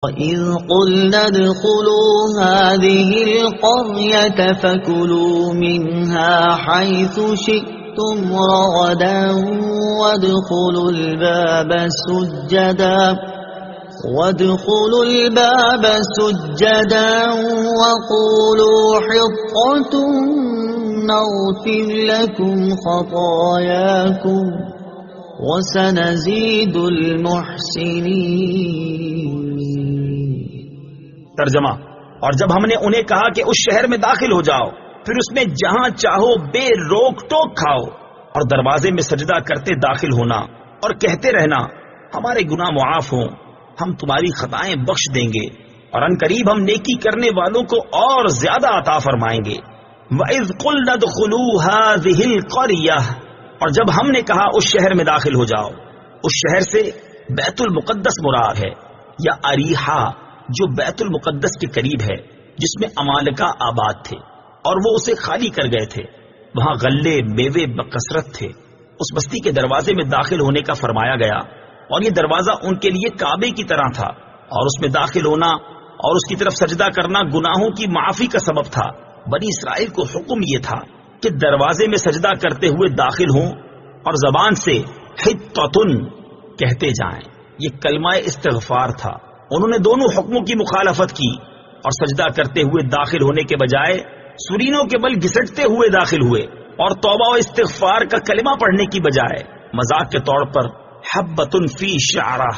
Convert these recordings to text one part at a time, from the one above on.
وَإِذْ قُلْنَا ادْخُلُوا هَٰذِهِ الْقَرْيَةَ فَكُلُوا مِنْهَا حَيْثُ شِئْتُمْ رَغَدًا وَادْخُلُوا الْبَابَ سُجَّدًا وَقُولُوا حِطَّةٌ نَغْفِرْ لَكُمْ خَطَايَاكُمْ وَسَنَزِيدُ الْمُحْسِنِينَ۔ ترجمہ: اور جب ہم نے انہیں کہا کہ اس شہر میں داخل ہو جاؤ، پھر اس میں جہاں چاہو بے روک ٹوک کھاؤ، اور دروازے میں سجدہ کرتے داخل ہونا اور کہتے رہنا ہمارے گناہ معاف ہوں، ہم تمہاری خطائیں بخش دیں گے، اور ان قریب ہم نیکی کرنے والوں کو اور زیادہ عطا فرمائیں گے۔ وَإِذْ قُلْنَا ادْخُلُوا هَٰذِهِ الْقَرْيَةَ، اور جب ہم نے کہا اس شہر میں داخل ہو جاؤ، اس شہر سے بیت المقدس مراد ہے، یا اریحا جو بیت المقدس کے قریب ہے، جس میں عمالقہ آباد تھے اور وہ اسے خالی کر گئے تھے۔ وہاں غلے میوے بکثرت تھے۔ اس بستی کے دروازے میں داخل ہونے کا فرمایا گیا، اور یہ دروازہ ان کے لیے کعبے کی طرح تھا، اور اس میں داخل ہونا اور اس کی طرف سجدہ کرنا گناہوں کی معافی کا سبب تھا۔ بنی اسرائیل کو حکم یہ تھا کہ دروازے میں سجدہ کرتے ہوئے داخل ہوں اور زبان سے حطۃ کہتے جائیں۔ یہ کلمہ استغفار تھا۔ انہوں نے دونوں حکموں کی مخالفت کی اور سجدہ کرتے ہوئے داخل ہونے کے بجائے سرینوں کے بل گھسٹتے ہوئے داخل ہوئے، اور توبہ و استغفار کا کلمہ پڑھنے کی بجائے مذاق کے طور پر حبۃ فی شعرہ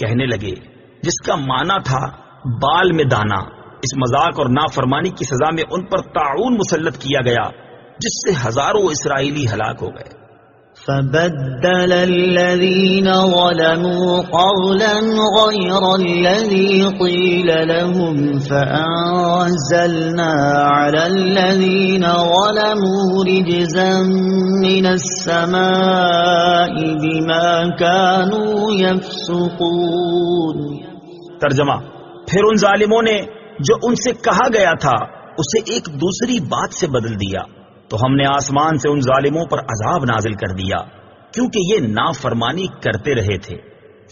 کہنے لگے، جس کا معنی تھا بال میں دانا۔ اس مذاق اور نافرمانی کی سزا میں ان پر طاعون مسلط کیا گیا، جس سے ہزاروں اسرائیلی ہلاک ہو گئے۔ فَبَدَّلَ الَّذِينَ ظَلَمُوا قَوْلًا غَيْرَ الَّذِي قِيلَ لَهُمْ فَأَنزَلْنَا عَلَى الَّذِينَ ظَلَمُوا رِجْزًا مِّنَ السَّمَاءِ بِمَا كَانُوا يَفْسُقُونَ۔ ترجمہ: پھر ان ظالموں نے جو ان سے کہا گیا تھا اسے ایک دوسری بات سے بدل دیا، تو ہم نے آسمان سے ان ظالموں پر عذاب نازل کر دیا، کیونکہ یہ نافرمانی کرتے رہے تھے۔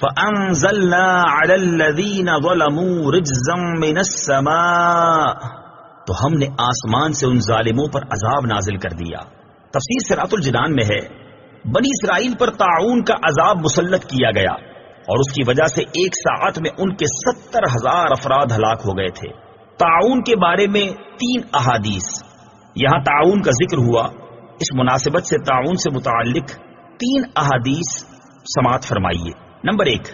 فَأَنزَلْنَا عَلَى الَّذِينَ ظَلَمُوا رِجْزًا مِّنَ السَّمَاءِ، تو ہم نے آسمان سے ان ظالموں پر عذاب نازل کر دیا۔ تفسیر صراط الجنان میں ہے، بنی اسرائیل پر طاعون کا عذاب مسلط کیا گیا، اور اس کی وجہ سے ایک ساعت میں ان کے 70,000 افراد ہلاک ہو گئے تھے۔ طاعون کے بارے میں 3 احادیث یہاں طاعون کا ذکر ہوا۔ اس مناسبت سے طاعون سے متعلق 3 احادیث سماعت فرمائیے۔ نمبر 1،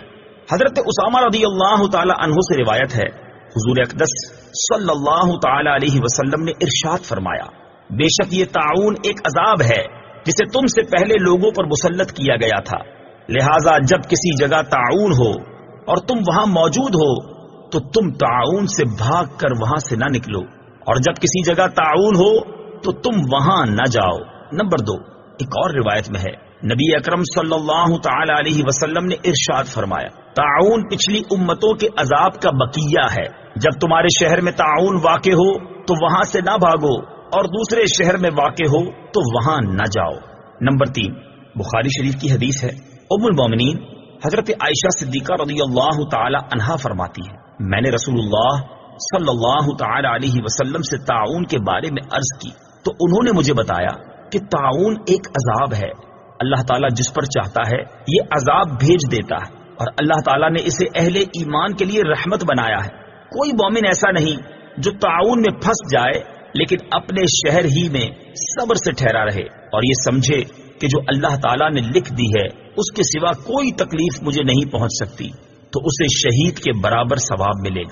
حضرت اسامہ رضی اللہ تعالی عنہ سے روایت ہے، حضور اقدس صلی اللہ تعالی علیہ وسلم نے ارشاد فرمایا، بے شک یہ طاعون ایک عذاب ہے جسے تم سے پہلے لوگوں پر مسلط کیا گیا تھا، لہذا جب کسی جگہ طاعون ہو اور تم وہاں موجود ہو تو تم طاعون سے بھاگ کر وہاں سے نہ نکلو، اور جب کسی جگہ طاعون ہو تو تم وہاں نہ جاؤ۔ نمبر 2، ایک اور روایت میں ہے، نبی اکرم صلی اللہ تعالی علیہ وسلم نے ارشاد فرمایا، طاعون پچھلی امتوں کے عذاب کا بقیہ ہے۔ جب تمہارے شہر میں طاعون واقع ہو تو وہاں سے نہ بھاگو، اور دوسرے شہر میں واقع ہو تو وہاں نہ جاؤ۔ نمبر 3، بخاری شریف کی حدیث ہے، ام المومنین حضرت عائشہ صدیقہ رضی اللہ تعالی عنہا فرماتی ہے، میں نے رسول اللہ صلی اللہ تعالی علیہ وسلم سے طاعون کے بارے میں عرض کی تو انہوں نے مجھے بتایا کہ طاعون ایک عذاب ہے، اللہ تعالیٰ جس پر چاہتا ہے یہ عذاب بھیج دیتا ہے، اور اللہ تعالیٰ نے اسے اہل ایمان کے لیے رحمت بنایا ہے۔ کوئی مومن ایسا نہیں جو طاعون میں پھنس جائے لیکن اپنے شہر ہی میں صبر سے ٹھہرا رہے اور یہ سمجھے کہ جو اللہ تعالیٰ نے لکھ دی ہے اس کے سوا کوئی تکلیف مجھے نہیں پہنچ سکتی، تو اسے شہید کے برابر ثواب ملے گا۔